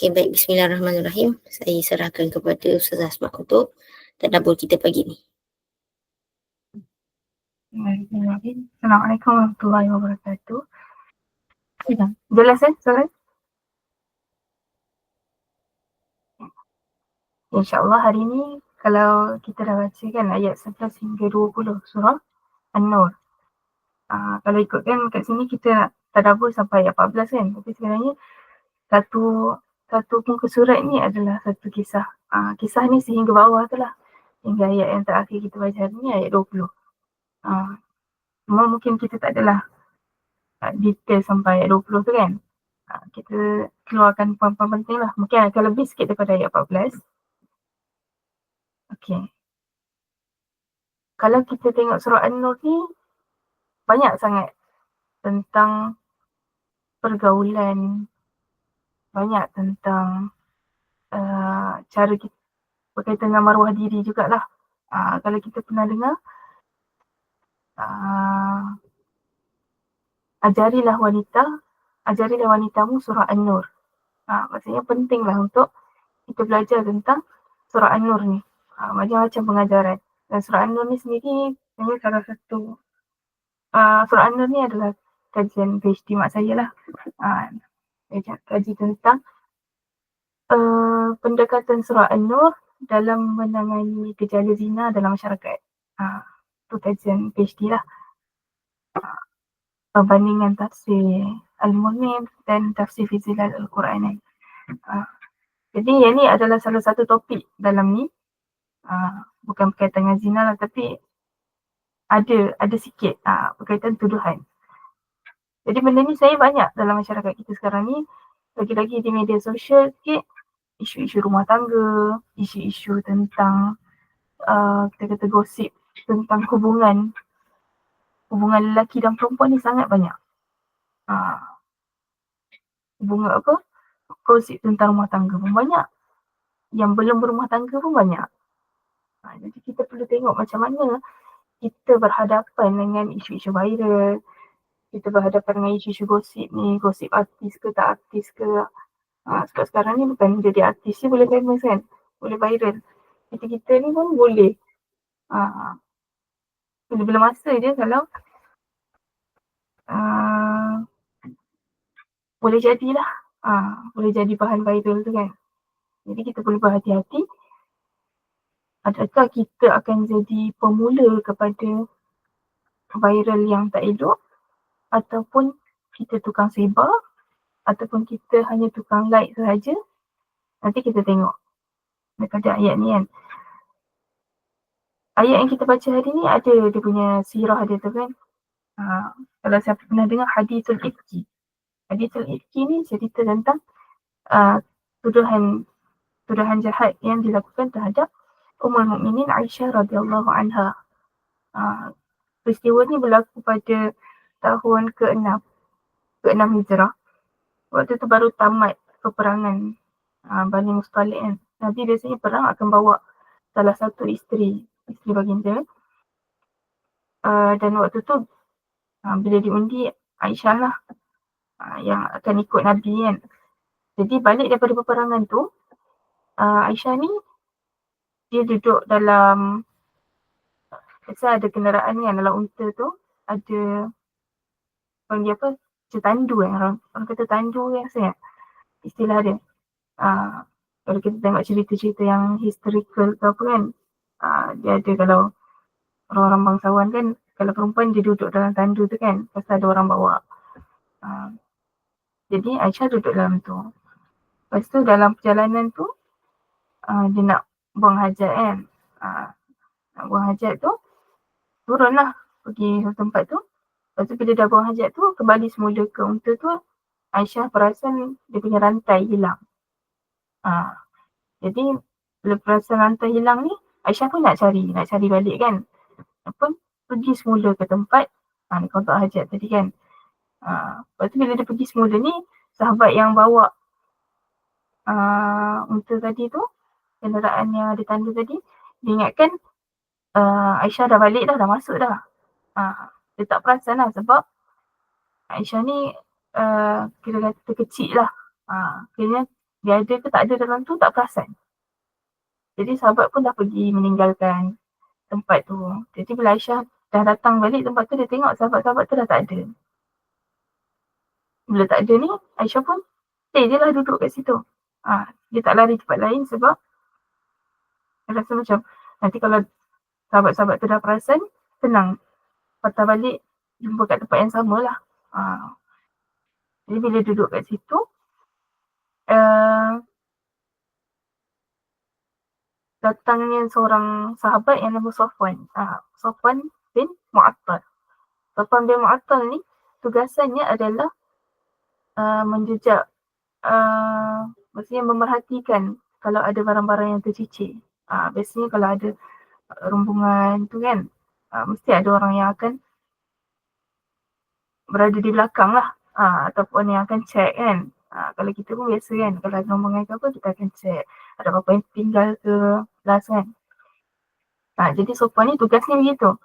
Okey, baik. Bismillahirrahmanirrahim. Saya serahkan kepada Ustazah Asma untuk tadabbur kita pagi ni. Bismillahirrahmanirrahim. Assalamualaikum warahmatullahi wabarakatuh. Jelas suara? InsyaAllah hari ni kalau kita dah baca kan ayat 11 hingga 20 surah An-Nur. Kalau ikutkan kat sini kita nak tadabbur sampai ayat 14 kan. Tapi sebenarnya satu muka surat ni adalah satu kisah. Kisah ni sehingga bawah tu lah. Hingga ayat yang terakhir kita baca hari ni ayat 20. Cuma mungkin kita tak adalah detail sampai ayat 20 tu kan. Kita keluarkan poin-poin penting lah. Mungkin akan lebih sikit daripada ayat 14. Okay. Kalau kita tengok surah An-Nur ni, banyak sangat tentang pergaulan, banyak tentang cara kita berkaitan dengan maruah diri jugalah. Kalau kita pernah dengar, ajarilah wanitamu surah An-Nur. Maksudnya pentinglah untuk kita belajar tentang surah An-Nur ni. Macam-macam pengajaran. Dan surah An-Nur ni sendiri sebenarnya salah satu surah An-Nur ni adalah kajian PhD mak saya lah. Kaji tentang pendekatan surah An-Nur dalam menangani gejala zina dalam masyarakat. Itu kajian PhD lah. Perbandingan tafsir Al-Munir dan tafsir fi Zilal Al-Quran. Jadi yang ni adalah salah satu topik dalam ni. Bukan berkaitan dengan zina lah, tapi ada sikit berkaitan tuduhan. Jadi benda ni saya banyak dalam masyarakat kita sekarang ni, lagi-lagi di media sosial sikit, isu-isu rumah tangga, isu-isu tentang kita kata gosip tentang hubungan lelaki dan perempuan ni sangat banyak. Gosip tentang rumah tangga pun banyak. Yang belum berumah tangga pun banyak. Jadi kita perlu tengok macam mana kita berhadapan dengan isu-isu viral, kita berhadapan dengan isu-isu gosip ni, gosip artis ke tak artis ke. Sebab sekarang ni bukan jadi artis ni boleh famous kan, boleh viral. Kita ni pun boleh. Bila-bila masa je kalau boleh jadilah, boleh jadi bahan viral tu kan. Jadi kita perlu berhati-hati. Adakah kita akan jadi pemula kepada viral yang tak elok, ataupun kita tukang sebar, ataupun kita hanya tukang like sahaja. Nanti kita tengok daripada ayat ni kan. Ayat yang kita baca hari ni ada dia punya sirah dia tu kan. Kalau siapa pernah dengar Hadithul Ifki. Hadithul Ifki ni cerita tentang tuduhan jahat yang dilakukan terhadap Ummul Mukminin Aisyah radhiyallahu anha. Peristiwa ni berlaku pada tahun ke-6 Hijrah. Waktu tu baru tamat peperangan Bani Mustalik kan. Nabi biasanya perang akan bawa salah satu isteri baginda. Dan waktu tu bila diundi, Aisyah lah yang akan ikut Nabi kan. Jadi balik daripada peperangan tu, Aisyah ni dia duduk dalam, biasa ada kenderaan kan, dalam unta tu ada panggil apa, tandu kan, orang kata tandu kan, saya istilah dia. Kalau kita tengok cerita-cerita yang historical ke apa kan, dia ada kalau orang-orang bangsawan kan, kalau perempuan dia duduk dalam tandu tu kan, pasal ada orang bawa. Jadi Aisyah duduk dalam tu. Lepas tu dalam perjalanan tu dia nak buang hajat kan. Nak buang hajat tu, turun lah pergi ke tempat tu. Lepas tu bila dah buang hajat tu, kembali semula ke unta tu, Aisyah perasan dia punya rantai hilang. Jadi bila perasan rantai hilang ni, Aisyah pun nak cari balik kan. Pun pergi semula ke tempat qada hajat tadi kan. Lepas tu bila dia pergi semula ni, sahabat yang bawa unta tadi tu, kenderaan yang ada tanda tadi, dia ingatkan Aisyah dah balik dah masuk dah. Dia tak perasan lah sebab Aisyah ni kira kata kecil lah. Akhirnya dia ada ke tak ada dalam tu tak perasan. Jadi sahabat pun dah pergi meninggalkan tempat tu. Jadi bila Aisyah dah datang balik tempat tu, dia tengok sahabat-sahabat tu dah tak ada. Bila tak ada ni, Aisyah pun stay je lah duduk kat situ. Dia tak lari tempat lain sebab dia rasa macam nanti kalau sahabat-sahabat tu dah perasan, senang patah balik jumpa kat tempat yang sama lah. Jadi bila duduk kat situ, datangnya seorang sahabat yang nama Safwan. Safwan bin Mu'attal. Safwan bin Mu'attal ni tugasannya adalah menjejak, maksudnya memerhatikan kalau ada barang-barang yang tercicir. Biasanya kalau ada rombongan tu kan, mesti ada orang yang akan berada di belakang lah, ataupun yang akan check kan. Kalau kita pun biasa kan, kalau ada rombongan ke apa, kita akan check ada apa-apa yang tinggal ke last kan. Jadi Safwan ni tugasnya begitu.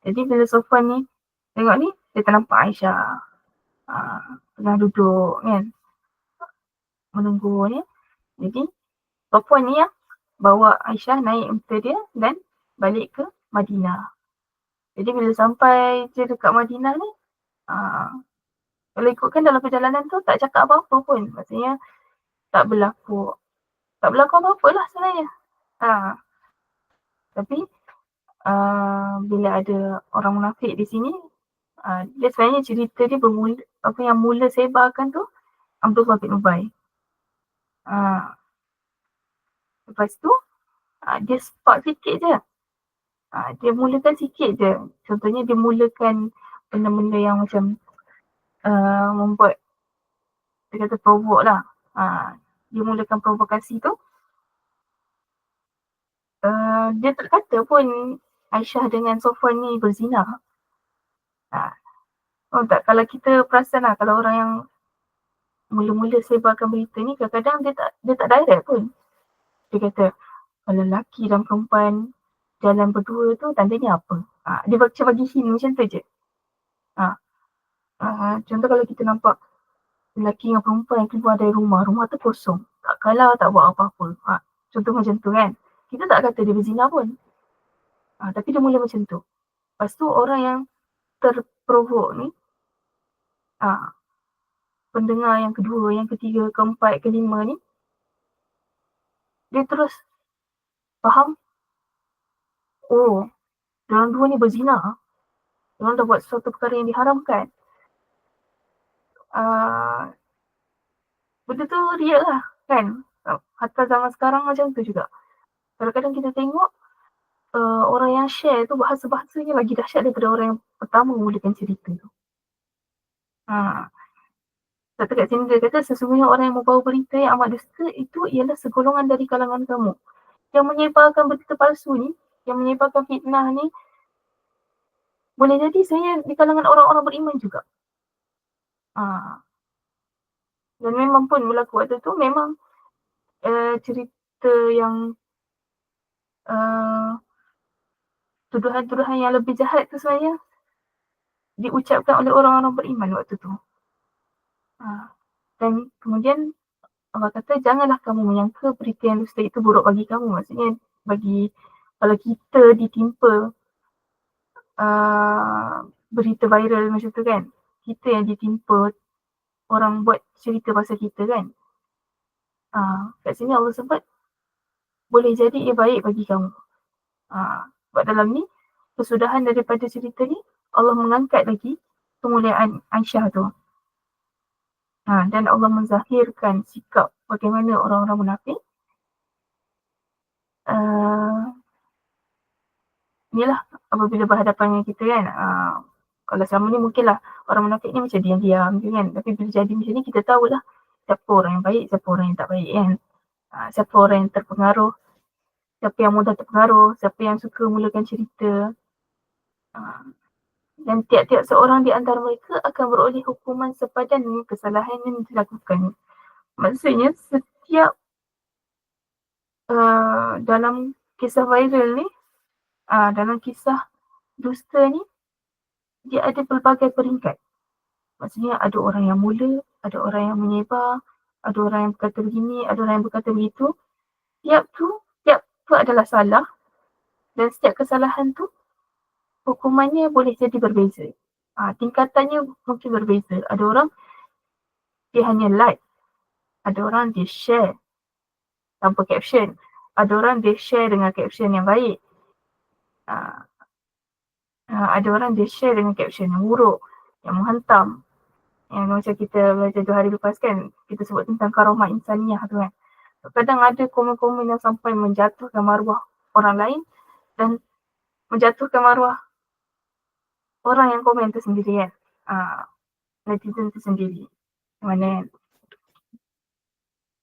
Jadi bila Safwan ni tengok ni, dia ternampak Aisyah tengah duduk kan, menunggu ni. Jadi Safwan ni yang bawa Aisyah naik unta dia dan balik ke Madinah. Jadi bila sampai je dekat Madinah ni, kalau ikutkan dalam perjalanan tu tak cakap apa-apa pun. Maksudnya tak berlaku apa-apa lah sebenarnya. Tapi bila ada orang munafik di sini, dia sebenarnya cerita dia bermula, apa yang mula sebarkan tu Abdullah bin Ubay. Lepas tu dia spark sikit je. Dia mulakan sikit je. Contohnya dia mulakan benda-benda yang macam membuat, dia kata provoke lah. Dia mulakan provokasi tu. Dia tak kata pun Aisyah dengan Safwan ni berzina. Tak, kalau kita perasan lah, kalau orang yang mula-mula sebarkan berita ni, kadang-kadang dia tak direct pun. Dia kata, kalau lelaki dan perempuan jalan berdua tu, tandanya apa? Dia bagi hint macam tu je. Contoh kalau kita nampak lelaki dengan perempuan yang keluar dari rumah tu kosong. Tak kalah, tak buat apa-apa. Contoh macam tu kan. Kita tak kata dia berzina pun. Tapi dia mula macam tu. Lepas tu orang yang terprovok ni, pendengar yang kedua, yang ketiga, keempat, kelima ni, dia terus faham, oh, diorang dua ni berzina. Diorang dah buat sesuatu perkara yang diharamkan. Benda tu real lah kan. Hatta zaman sekarang macam tu juga. Kadang-kadang kita tengok orang yang share tu bahasa-bahasanya lagi dahsyat daripada orang yang pertama mulakan cerita tu. Satu kat sini dia kata, sesungguhnya orang yang membawa berita yang amat dusta itu ialah segolongan dari kalangan kamu. Yang menyebarkan berita palsu ni, yang menyebarkan fitnah ni, boleh jadi saya di kalangan orang-orang beriman juga. Dan memang pun berlaku waktu tu, memang cerita yang tuduhan-tuduhan yang lebih jahat tu sebenarnya diucapkan oleh orang-orang beriman waktu tu. Dan kemudian Allah kata, janganlah kamu menyangka berita yang dusta itu buruk bagi kamu. Maksudnya kalau kita ditimpa berita viral macam tu kan, kita yang ditimpa orang buat cerita pasal kita kan, kat sini Allah sebut boleh jadi ia baik bagi kamu. Sebab dalam ni kesudahan daripada cerita ni, Allah mengangkat lagi kemuliaan Aisyah tu. Dan Allah menzahirkan sikap bagaimana orang-orang munafik. Inilah apabila berhadapan dengan kita kan, kalau selama ni mungkinlah orang munafik ni macam diam-diam je kan, tapi bila jadi macam ni kita tahulah siapa orang yang baik, siapa orang yang tak baik kan. Siapa orang yang terpengaruh, siapa yang mudah terpengaruh, siapa yang suka mulakan cerita. Dan tiap-tiap seorang di antara mereka akan beroleh hukuman sepadan dengan kesalahan yang dilakukan. Maksudnya setiap dalam kisah viral ni, dalam kisah dusta ni, dia ada pelbagai peringkat. Maksudnya ada orang yang mula, ada orang yang menyebar, ada orang yang berkata begini, ada orang yang berkata begitu. Tiap tu adalah salah, dan setiap kesalahan tu hukumannya boleh jadi berbeza. Tingkatannya mungkin berbeza. Ada orang dia hanya like, ada orang dia share tanpa caption, ada orang dia share dengan caption yang baik, ada orang dia share dengan caption yang buruk, yang menghantam, yang macam kita belajar 2 hari lepas kan, kita sebut tentang karomah insaniah tu kan. Kadang ada komen-komen yang sampai menjatuhkan maruah orang lain dan menjatuhkan maruah orang yang komen tu sendiri kan. Netizen tu sendiri. Mana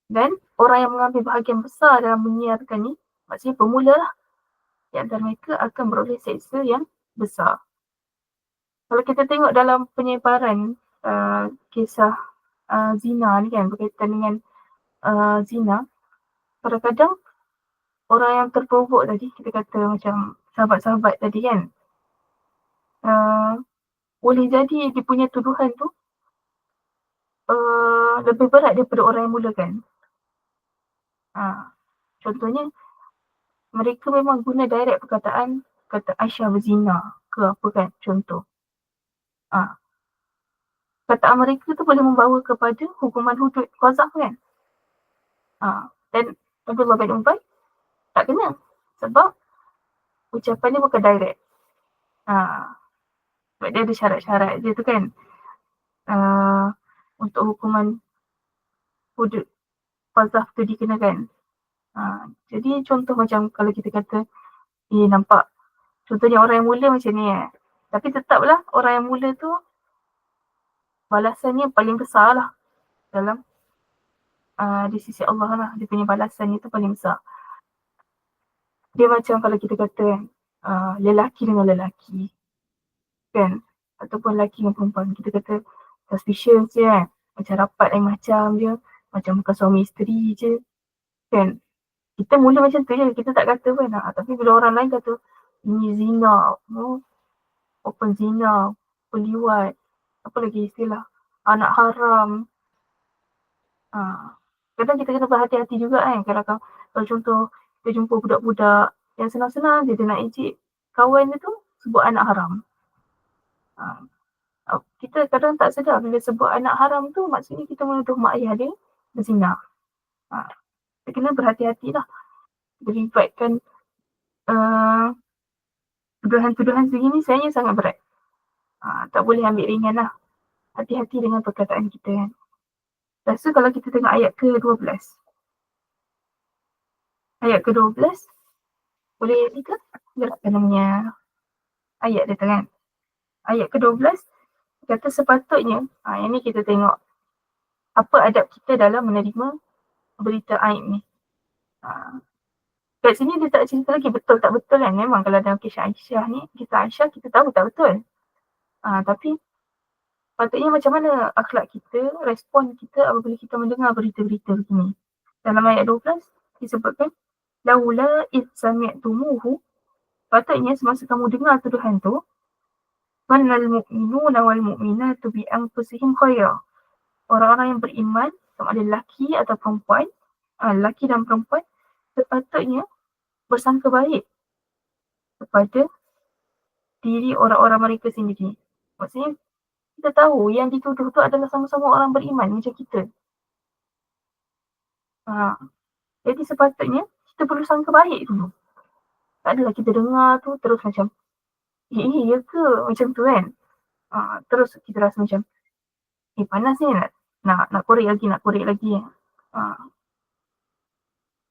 dan orang yang mengambil bahagian besar dalam menyiarkan ni, maksudnya pemula lah. Di antara mereka akan beroleh seksa yang besar. Kalau kita tengok dalam penyebaran kisah zina ni kan, berkaitan dengan zina, kadang-kadang orang yang terprovok tadi, kita kata macam sahabat-sahabat tadi kan, boleh jadi dia punya tuduhan tu lebih berat daripada orang yang mulakan. Contohnya, mereka memang guna direct perkataan, kata Aisyah berzina ke apa kan, contoh. Perkataan mereka tu boleh membawa kepada hukuman hudud qazaf kan. Dan Abdullah bin Ubay tak kena sebab ucapan dia bukan direct. Sebab dia ada syarat-syarat dia tu kan. Untuk hukuman hudud qazaf tu dikenakan. Jadi contoh macam kalau kita kata, nampak contohnya orang yang mula macam ni tapi tetaplah orang yang mula tu balasannya paling besar lah dalam di sisi Allah lah, dia punya balasannya tu paling besar. Dia macam kalau kita kata lelaki dengan lelaki kan, ataupun lelaki dengan perempuan, kita kata suspicious je kan, macam rapat lain macam je, macam bukan suami isteri je kan. Kita mula macam tu je, kita tak kata pun tapi bila orang lain kata ini zina, open zina, peliwat, apa lagi istilah, anak haram. Kadang kita kena berhati-hati juga kan, kalau contoh kita jumpa budak-budak yang senang-senang dia nak ejek kawan dia tu sebut anak haram. Kita kadang tak sedar bila sebut anak haram tu maksudnya kita menuduh mak ayah dia berzina. Kita kena berhati-hati lah melibatkan tuduhan-tuduhan segini sebenarnya sangat berat. Tak boleh ambil ringan lah. Hati-hati dengan perkataan kita kan. Lepas tu kalau kita tengok ayat ke-12. Ayat ke-12 boleh kita gerakkan namanya ayat dia kan. Ayat ke-12 kata sepatutnya, yang ni kita tengok apa adab kita dalam menerima berita aib ni. Kat sini dia tak cerita lagi betul tak betul kan. Memang kalau dalam kisah Aisyah ni, kisah Aisyah kita tahu tak betul. Tapi patutnya macam mana akhlak kita, respon kita apabila kita mendengar berita-berita begini. Dalam ayat 12 disebutkan laula id sami'tumuhu, patutnya semasa kamu dengar tuduhan tu, manal mu'minuna wal mu'minatu bi anfusihim khaira. Orang-orang yang beriman, sama ada lelaki atau perempuan, lelaki dan perempuan, sepatutnya bersangka baik kepada diri orang-orang mereka sendiri. Maksudnya kita tahu yang dituduh tu adalah sama-sama orang beriman macam kita. Jadi sepatutnya kita perlu sangka baik dulu. Tak adalah kita dengar tu terus macam ya ke macam tu kan. Terus kita rasa macam panas ni nak korek lagi.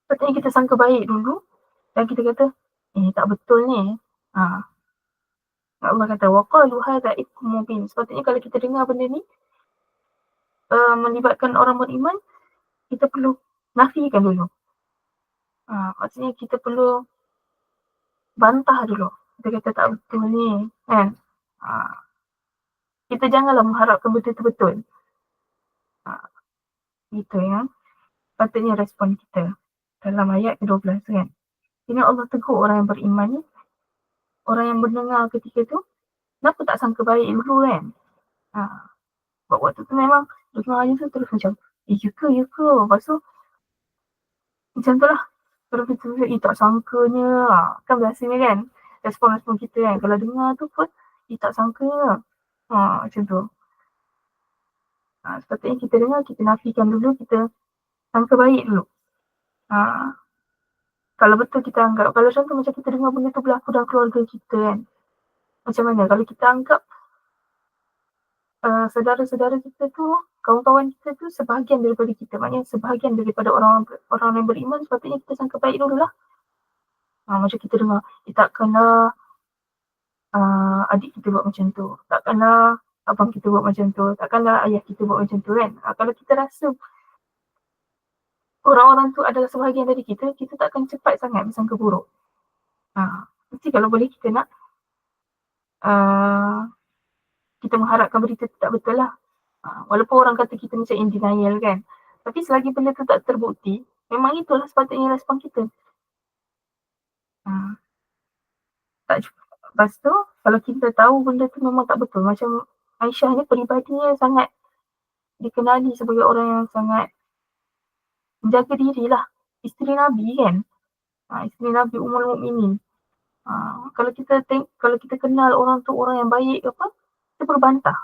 Sepatutnya kita sangka baik dulu dan kita kata tak betul ni. Allah kata waqalu hadza ifkum mubin. Sepatutnya kalau kita dengar benda ni melibatkan orang beriman, kita perlu nafikan dulu. Maksudnya kita perlu bantah dulu. Kita kata tak betul ni kan. Kita janganlah mengharapkan benda tu betul. Itu yang patutnya respon kita dalam ayat ke-12 kan. Ini Allah tegur orang yang beriman ni, orang yang mendengar ketika tu, kenapa tak sangka baik dulu kan. Sebab waktu tu memang dengar je tu terus macam Ya ke. Lepas tu macam tu lah. Kalau kita tak sangkanya. Kan biasanya kan respon-respon kita kan. Kalau dengar tu pun tak sangkanya. Macam tu. Sepatutnya kita dengar, kita nafikan dulu, kita sangka baik dulu. Kalau betul kita anggap, kalau contoh macam kita dengar benda tu berlaku dalam keluarga kita kan. Macam mana kalau kita anggap saudara-saudara kita tu, kawan-kawan kita tu sebahagian daripada kita. Maknanya sebahagian daripada orang yang beriman, sepatutnya kita sangka baik dulu lah. Macam kita dengar, takkanlah adik kita buat macam tu, takkanlah abang kita buat macam tu, takkanlah ayah kita buat macam tu kan. Kalau kita rasa orang-orang tu adalah sebahagian dari kita, kita tak akan cepat sangat bersangka buruk. Mesti kalau boleh kita nak kita mengharapkan berita tu tak betul lah. Walaupun orang kata kita macam in denial kan. Tapi selagi benda tu tak terbukti, memang itulah sepatutnya respon kita. Tak cukup. Lepas tu, kalau kita tahu benda tu memang tak betul, macam Aisyah ni peribadinya sangat dikenali sebagai orang yang sangat menjaga diri lah. Isteri Nabi kan. Isteri Nabi Ummul Mukminin. Kalau kita kenal orang tu orang yang baik apa, kita berbantah.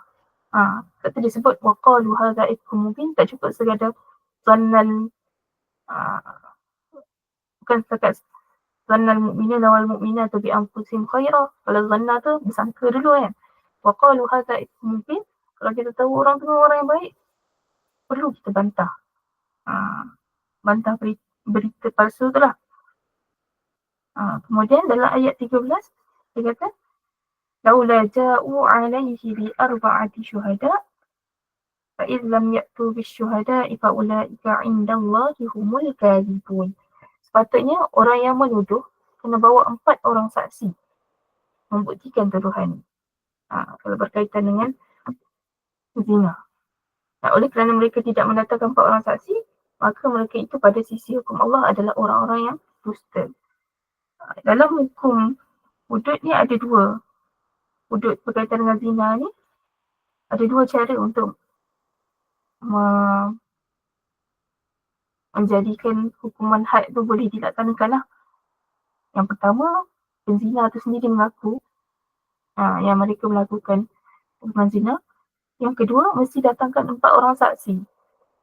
Kata dia sebut waqalu hadza ifkum mubin, tak cukup sekadar zannal bukan setakat zannal mu'minina wal mu'minatu bi anfusihim khaira. Kalau zanna tu bersangka dulu kan. Waqalu hadza ifkum mubin, kalau kita tahu orang tu orang yang baik, perlu kita bantah. Bantah berita palsu tu lah. Kemudian dalam ayat 13 dia kata laula ja'u alaihi bi arba'ati syuhada fa idh lam ya'tu bis syuhada fa ulaika 'indallahi humul kadhibun. Sepatutnya orang yang menuduh kena bawa 4 orang saksi membuktikan tuduhan. Kalau berkaitan dengan zina. Oleh kerana mereka tidak mendatangkan 4 orang saksi, maka mereka itu pada sisi hukum Allah adalah orang-orang yang dusta. Dalam hukum hudud ni ada 2. Hudud berkaitan dengan zina ni ada 2 cara untuk menjadikan hukuman had tu boleh dilaksanakan lah. Yang pertama, penzina tu sendiri mengaku yang mereka melakukan hukuman zina. Yang kedua, mesti datangkan 4 orang saksi.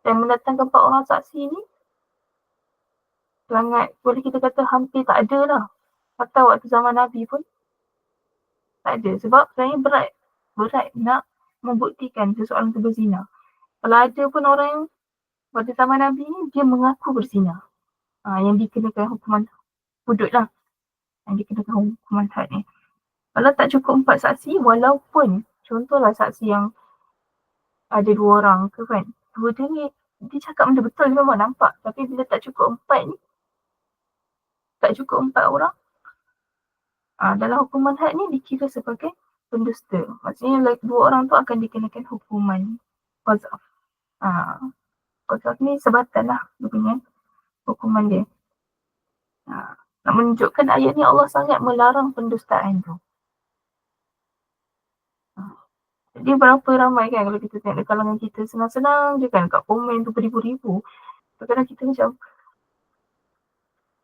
Dan mendatangkan 4 orang saksi ni sangat, boleh kita kata hampir tak ada lah. Atau waktu zaman Nabi pun tak ada. Sebab sebenarnya berat nak membuktikan seseorang tu berzina. Kalau ada pun orang yang pada zaman Nabi ni, dia mengaku berzina. Yang dikenakan hukuman hudud lah. Yang dikenakan hukuman had ni. Kalau tak cukup 4 saksi, walaupun contohlah saksi yang ada 2 orang ke kan. 2 dia ni, dia cakap benda betul, dia memang nampak. Tapi bila tak cukup 4 ni, tak cukup 4 orang, dalam hukuman had ni dikira sebagai pendusta. Maksudnya 2 orang tu akan dikenakan hukuman qazaf. Qazaf ni sebatan lah dengan hukuman dia. Nak menunjukkan ayat ni Allah sangat melarang pendustaan tu. Jadi berapa ramai kan kalau kita tengok di kalangan kita senang-senang je kan kat komen tu beribu-ribu. Kadang-kadang kita macam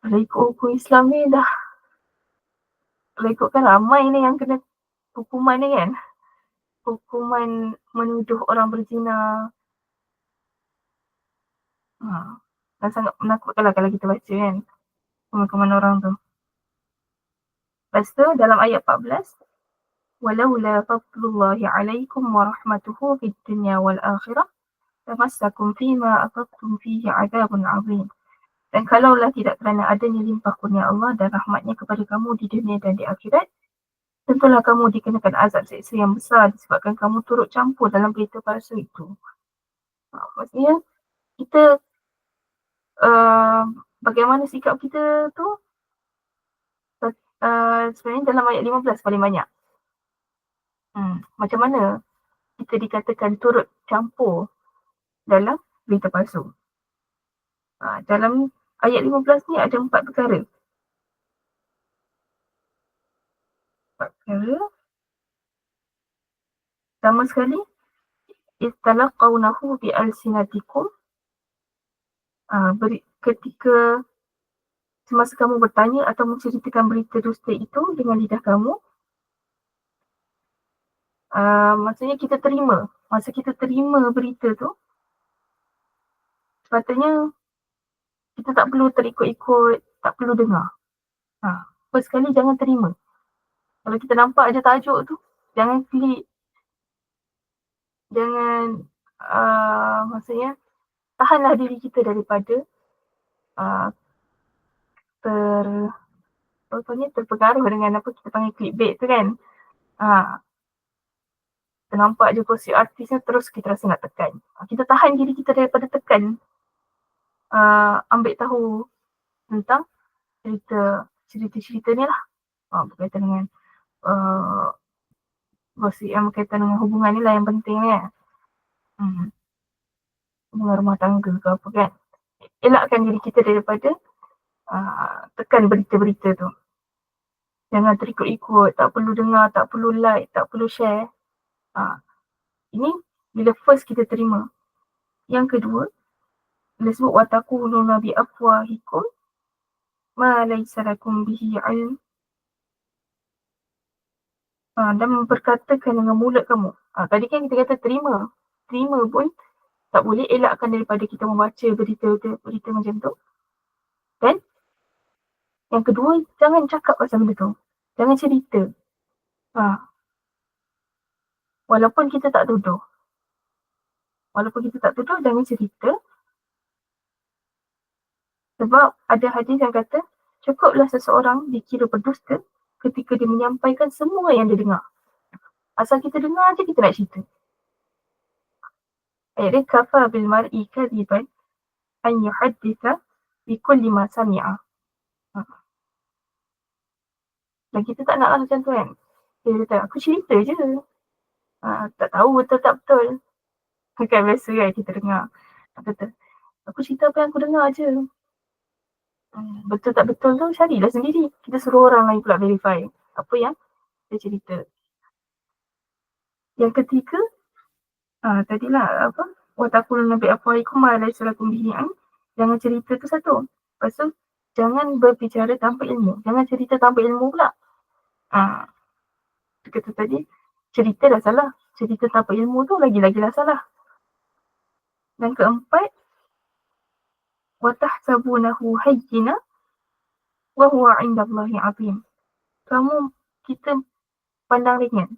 kalau ikut hukum Islam ni dah, kalau ikutkan ramai ni yang kena hukuman ni kan. Hukuman menuduh orang berzina. Dan sangat menakutkan lah kalau kita baca kan hukuman orang tu. Lepas tu dalam ayat 14, walaula fadlullahi alaikum wa rahmatuhu fid dunya wal akhirah tamassakum fima aqadtum fihi adabun azim. Dan kalaulah tidak kerana adanya limpah kurnia Allah dan rahmatnya kepada kamu di dunia dan di akhirat, tentulah kamu dikenakan azab seksa yang besar disebabkan kamu turut campur dalam berita palsu itu. Maksudnya kita bagaimana sikap kita tu sebenarnya dalam ayat 15 paling banyak. Macam mana kita dikatakan turut campur dalam berita palsu. Dalam ayat 15 ni ada 4 perkara. 4 perkara. Pertama sekali, istalaqawnahu bi'alsinatikum ketika semasa kamu bertanya atau menceritakan berita dusta itu dengan lidah kamu, maksudnya kita terima. Masa kita terima berita tu, sepatutnya kita tak perlu terikut-ikut, tak perlu dengar. First sekali jangan terima. Kalau kita nampak ada tajuk tu, jangan klik. Jangan, maksudnya tahanlah diri kita daripada terpengaruh dengan apa kita panggil clickbait tu kan. Kita nampak je gosip artisnya terus kita rasa nak tekan. Kita tahan diri kita daripada tekan. Ambil tahu tentang cerita-cerita ni lah. Berkaitan dengan gosip yang berkaitan dengan hubungan ni lah yang penting ni kan. Hubungan rumah tangga ke apa kan. Elakkan diri kita daripada tekan berita-berita tu. Jangan terikut-ikut, tak perlu dengar, tak perlu like, tak perlu share. Ini bila first kita terima. Yang kedua, bila sebut wataquluna bi afwahikum ma laysa lakum bihi ilm, dan memperkatakan dengan mulut kamu. Tadi kan kita kata terima. Terima pun tak boleh, elakkan daripada kita membaca berita macam tu. Dan yang kedua, jangan cakap pasal benda tu. Jangan cerita. Walaupun kita tak tuduh. Jangan cerita. Sebab ada hadis yang kata, cukuplah seseorang dikira berdusta ketika dia menyampaikan semua yang dia dengar. Asal kita dengar je kita nak cerita. Ayat dia, kafa bil mar'i kadhiban an yuhadditha bi kulli ma sami'a. Dan kita tak nak lah macam tu kan. Dia kata, aku cerita je. Tak tahu betul tak betul. Kan biasa kan kita dengar. Kata, aku cerita apa yang aku dengar je. Betul tak betul tu carilah sendiri. Kita suruh orang lain pula verify apa yang dia cerita. Yang ketiga, tadilah apa? Wataquluna bi afwahikum ma laysa lakum bihi ilm. Jangan cerita tu satu. Lepas tu, jangan berbicara tanpa ilmu. Jangan cerita tanpa ilmu pula. Kata tadi, cerita dah salah. Cerita tanpa ilmu tu lagi-lagi lah salah. Dan keempat, watahsabunahu hayyina wa huwa 'indallahi 'azim. Kita pandang ringan.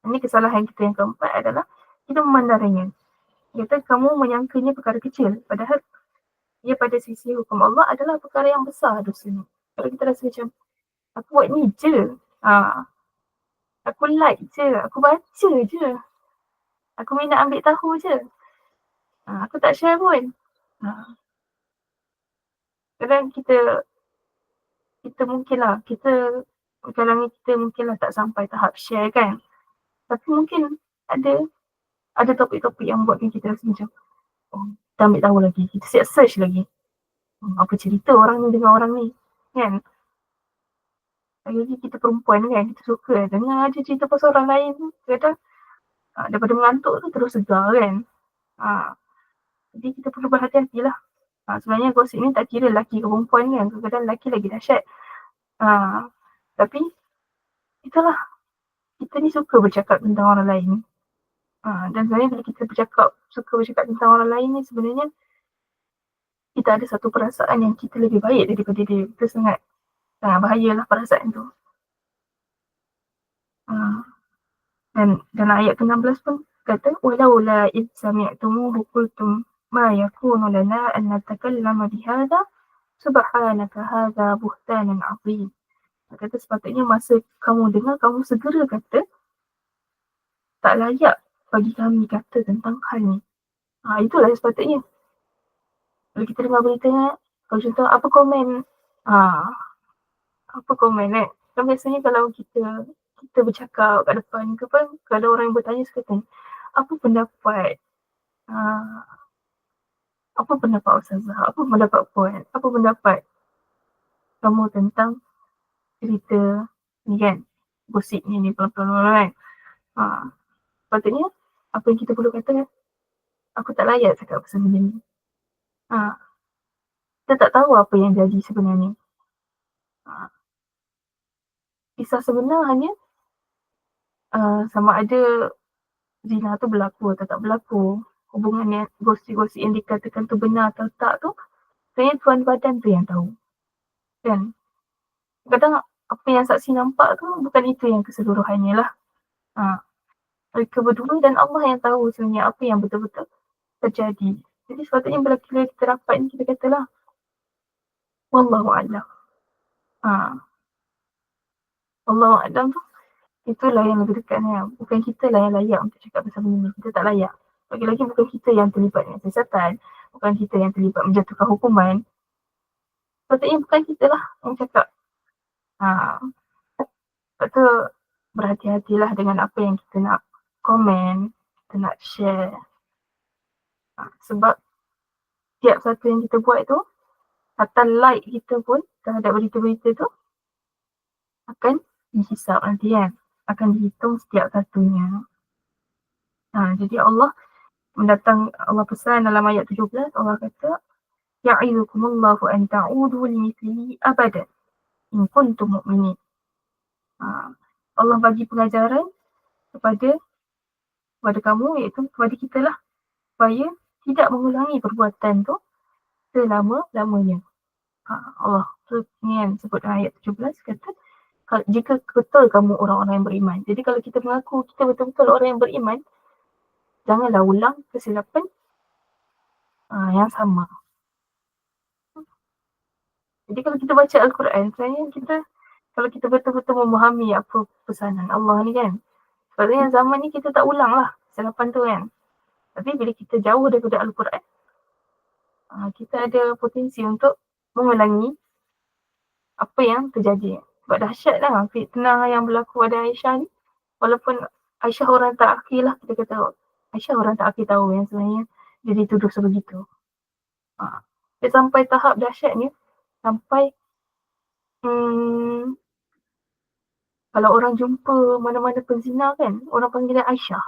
Ini kesalahan kita yang keempat adalah kita memandang ringan. Kita kamu menyangkanya perkara kecil, padahal ia pada sisi hukum Allah adalah perkara yang besar dosa ni. Kalau kita rasa macam aku buat ni je, aku like je, aku baca je, aku minat ambil tahu je, aku tak share pun. Kadang kita mungkinlah, kalangan kita mungkinlah tak sampai tahap share kan. Tapi mungkin ada topik-topik yang buatkan kita rasa macam kita ambil tahu lagi, kita siap search lagi. Apa cerita orang ni dengan orang ni kan. Lagi kita perempuan kan, kita suka dengar je cerita pasal orang lain tu. Kadang daripada mengantuk tu terus segar kan. Jadi kita perlu berhati-hati lah. Sebenarnya gosip ni tak kira lelaki ke perempuan kan. Kadang-kadang lelaki lagi dahsyat. Tapi itulah, kita ni suka bercakap tentang orang lain. Dan sebenarnya bila kita suka bercakap tentang orang lain ni, sebenarnya kita ada satu perasaan yang kita lebih baik daripada dia. Itu sangat bahayalah perasaan tu. Dan dalam ayat ke-16 pun kata, walaula id sami'tumuhu qultum ma yakunu lana an natakallama bihadza subhanaka hadza buhtanan 'azim. Kata sepatutnya masa kamu dengar, kamu segera kata tak layak bagi kami kata tentang hal ni. Itulah sepatutnya. Kalau kita dengar berita, kalau contoh apa komen, kan biasanya kalau kita bercakap kat depan ke apa, kalau orang yang bertanya sekatan, apa pendapat Ustazah, apa pendapat Puan, apa pendapat kamu tentang cerita ni kan, gosip ni pelan-pelan kan. Sepatutnya apa yang kita perlu kata, aku tak layak cakap pasal benda ni. Kita tak tahu apa yang jadi sebenarnya. Kisah sebenar hanya sama ada zina tu berlaku atau tak berlaku, hubungan yang gosip-gosip yang dikatakan tu benar atau tak tu, sebenarnya tuan badan tu yang tahu. Kan? Kadang apa yang saksi nampak tu bukan itu yang keseluruhannya lah. Mereka berdua dan Allah yang tahu sebenarnya apa yang betul-betul terjadi. Jadi sepatutnya bila kita rapat ni, kita katalah Wallahu a'lam. Wallahu a'lam tu itulah yang lebih dekat ni. Bukan kita lah yang layak untuk cakap pasal benda ni. Kita tak layak. Lagi-lagi bukan kita yang terlibat dengan siasatan. Bukan kita yang terlibat menjatuhkan hukuman. Sepatutnya bukan kita lah yang cakap. Sebab tu berhati-hatilah dengan apa yang kita nak komen, kita nak share. Sebab tiap satu yang kita buat tu, atau like kita pun terhadap berita-berita tu akan dihisap nanti kan. Akan dihitung setiap satunya. Jadi Allah pesan dalam ayat 17, Allah kata, Ya'idukumullahu an ta'udu limithlihi abadan in kuntum mu'minin. Allah bagi pengajaran kepada kamu, iaitu kepada kita lah, supaya tidak mengulangi perbuatan tu selama-lamanya. Allah tu ni kan sebut dalam ayat 17 kata, jika betul kamu orang-orang yang beriman. Jadi kalau kita mengaku kita betul-betul orang yang beriman, janganlah ulang kesilapan yang sama. Jadi kalau kita baca Al-Quran, sebenarnya kalau kita betul-betul memahami apa pesanan Allah ni kan, sebabnya zaman ni kita tak ulang lah kesilapan tu kan. Tapi bila kita jauh daripada Al-Quran, kita ada potensi untuk mengulangi apa yang terjadi. Sebab dahsyat lah fitnah yang berlaku pada Aisyah ni. Walaupun Aisyah orang tak akhir lah, kita kata Aisyah orang tak akhir tahu yang sebenarnya dia dituduh sebegitu. Dia sampai tahap dahsyatnya, sampai kalau orang jumpa mana-mana penzina kan, orang panggil dia Aisyah.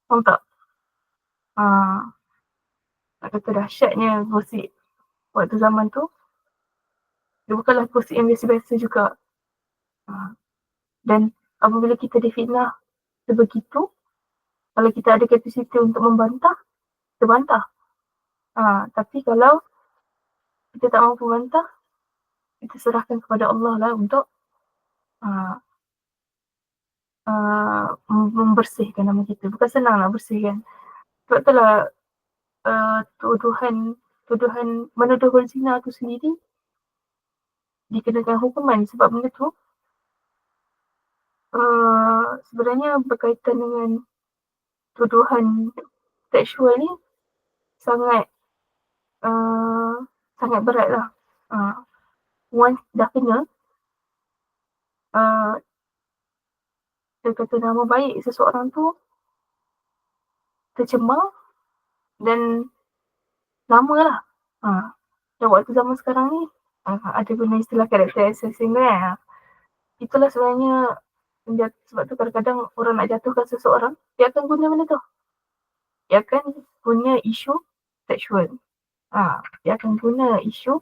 Faham tak? Nak kata dahsyatnya gosip waktu zaman tu, dia bukanlah gosip yang biasa-biasa juga. Dan apabila kita difitnah sebegitu, kalau kita ada kapasiti untuk membantah, kita bantah. Tapi kalau kita tak mampu bantah, kita serahkan kepada Allah lah untuk membersihkan nama kita. Bukan senang nak bersihkan. Sebab itulah tuduhan menuduh berzina tu sendiri dikenakan hukuman sebab benda tu sebenarnya berkaitan dengan tuduhan seksual ni sangat berat lah. Once dah kena, dia kata nama baik seseorang tu tercemar dan lama lah. Dan waktu zaman sekarang ni ada guna istilah character assassin kan. Itulah sebenarnya sebab tu kadang-kadang orang nak jatuhkan seseorang, dia akan guna benda tu. Dia akan guna isu seksual. Dia akan guna isu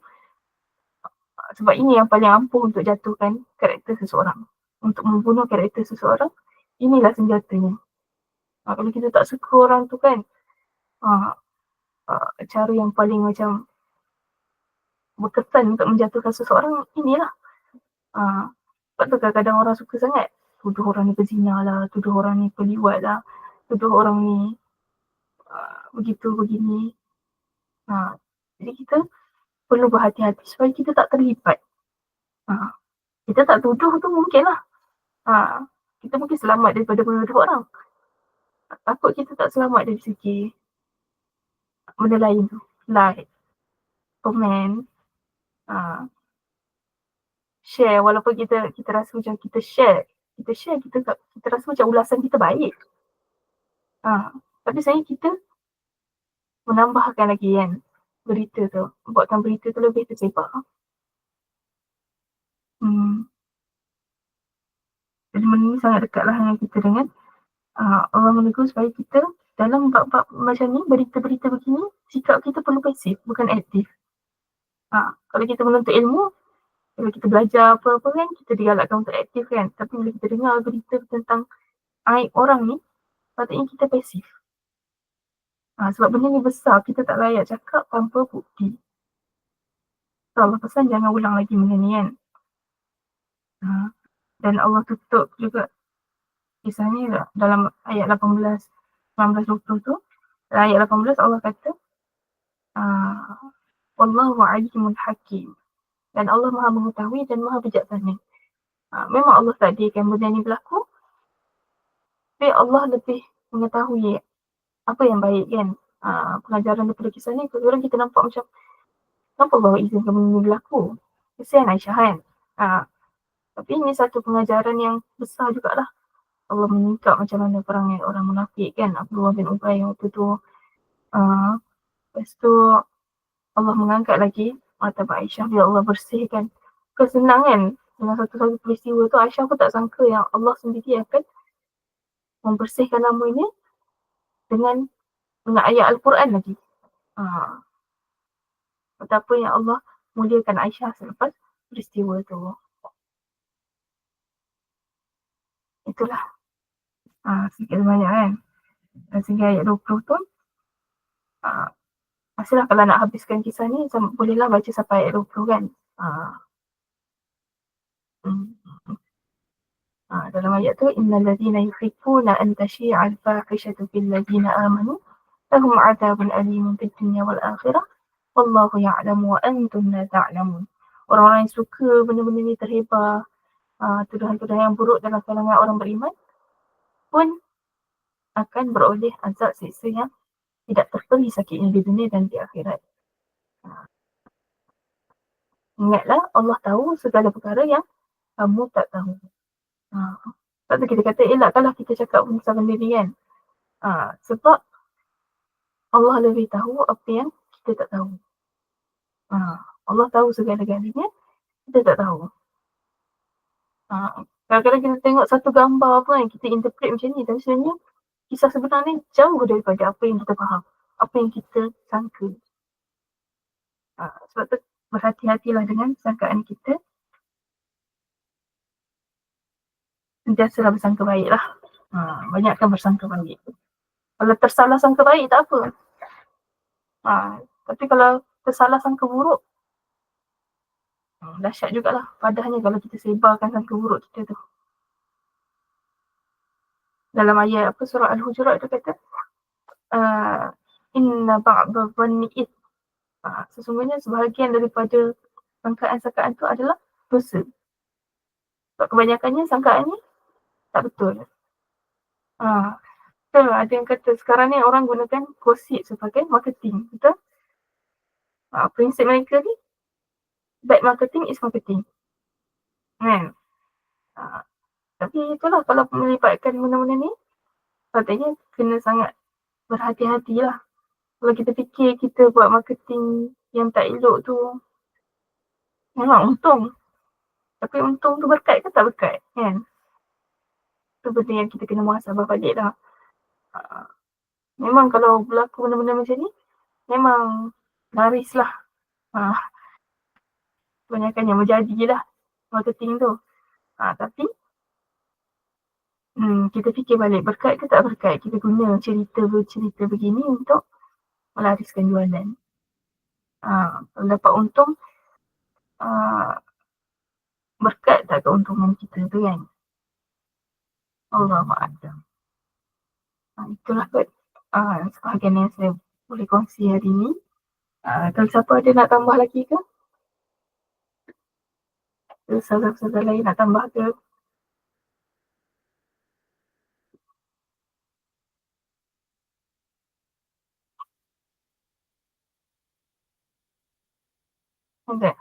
sebab ini yang paling ampuh untuk jatuhkan karakter seseorang. Untuk membunuh karakter seseorang, inilah senjatanya. Kalau kita tak suka orang tu kan, cara yang paling macam berkesan untuk menjatuhkan seseorang, inilah. Sebab tu kadang-kadang orang suka sangat tuduh orang ni berzina lah, tuduh orang ni peliwat lah, tuduh orang ni begitu, begini. Jadi kita perlu berhati-hati supaya kita tak terlibat. Kita tak tuduh tu mungkin lah. Kita mungkin selamat daripada menuduh orang. Takut kita tak selamat dari segi benda lain tu. Like, komen, share. Walaupun kita rasa macam kita share, kita rasa macam ulasan kita baik. Tapi sebenarnya kita menambahkan lagi kan berita tu, buatkan berita tu lebih tersebar. Jadi benda ni sangat dekat lah dengan kita dengan Allah menegur supaya kita dalam bab-bab macam ni, berita-berita begini, sikap kita perlu pasif, bukan aktif. Kalau kita menuntut ilmu, kalau kita belajar apa-apa kan, kita digalakkan untuk aktif kan. Tapi bila kita dengar berita tentang aib orang ni, patutnya kita pasif. Sebab benda ni besar, kita tak layak cakap tanpa bukti. So, Allah pesan jangan ulang lagi benda ni kan. Dan Allah tutup juga kisah ni dalam ayat 18, 19, 20 tu. Dalam ayat 18 Allah kata, Wallahu alimul hakim. Dan Allah maha mengetahui dan maha bijaksana. Memang Allah takdirkan benda ni berlaku, tapi Allah lebih mengetahui apa yang baik kan. Pengajaran daripada kisah ni, kadang-kadang kita nampak macam, kenapa Allah izinkan benda ni berlaku? Kesian Aisyah kan. Tapi ini satu pengajaran yang besar jugalah. Allah menyingkap macam mana perangai orang munafik kan. Abdullah bin Ubay waktu tu. Lepas tu Allah mengangkat lagi martabat Aisyah bila Allah bersihkan. Kesenangan dengan satu-satu peristiwa tu, Aisyah pun tak sangka yang Allah sendiri akan membersihkan nama ini dengan ayat Al-Quran lagi. Betapa yang Allah muliakan Aisyah selepas peristiwa tu. Itulah sikit banyak kan. Sehingga ayat 20 tu, masalah kalau nak habiskan kisah ni, bolehlah baca sampai ayat 20 kan. Dalam ayat tu, innal ladzina yuhibbuna an tashi'al fahishatu fil ladzina amanu lahum 'adzabun alimun fid dunya wal akhirah wallahu ya'lamu wa antum la ta'lamun. Orang-orang yang suka benda-benda ni terhebar, tuduhan-tuduhan yang buruk dalam kalangan orang beriman pun akan beroleh azab siksa yang tidak terperi sakitnya di dunia dan di akhirat. Ingatlah, Allah tahu segala perkara yang kamu tak tahu. Sebab tu kita kata elakkanlah kita cakap pasal benda ni kan. Sebab Allah lebih tahu apa yang kita tak tahu. Allah tahu segala-galanya, kita tak tahu. Kadang-kadang kita tengok satu gambar apa kan, kita interpret macam ni, tapi sebenarnya kisah sebenarnya jauh daripada apa yang kita faham, apa yang kita sangka. Sebab tu berhati-hatilah dengan sangkaan kita. Sentiasalah bersangka baik lah. Banyakkan bersangka baik. Kalau tersalah sangka baik tak apa. Tapi kalau tersalah sangka buruk, dahsyat jugalah padahnya kalau kita sebarkan sangka buruk kita tu. Dalam ayat surah Al-Hujurat tu kata, inna ba'da dhanni ith. Sesungguhnya sebahagian daripada sangkaan-sangkaan tu adalah dosa. Sebab kebanyakannya sangkaan ni tak betul. Betul, ada yang kata sekarang ni orang gunakan gosip sebagai marketing. Betul? Prinsip mereka ni, bad marketing is marketing. Kan? Tapi itulah, kalau melibatkan benda-benda ni, patutnya kena sangat berhati-hatilah. Kalau kita fikir kita buat marketing yang tak elok tu, memang untung. Tapi untung tu berkat ke tak berkat? Kan? Itu benda yang kita kena muhasabah balik lah. Memang kalau berlaku benda-benda macam ni, memang laris lah. Kebanyakan yang menjadilah marketing tu. Tapi kita fikir balik, berkat ke tak berkat kita guna cerita begini untuk melariskan jualan. Kalau dapat untung, berkat tak keuntungan kita tu kan. Allahuakbar. Itulah kot sebahagian yang saya boleh kongsi hari ni. Kalau siapa ada nak tambah lagi ke? Saudara-saudara lain nak tambah ke? Ada?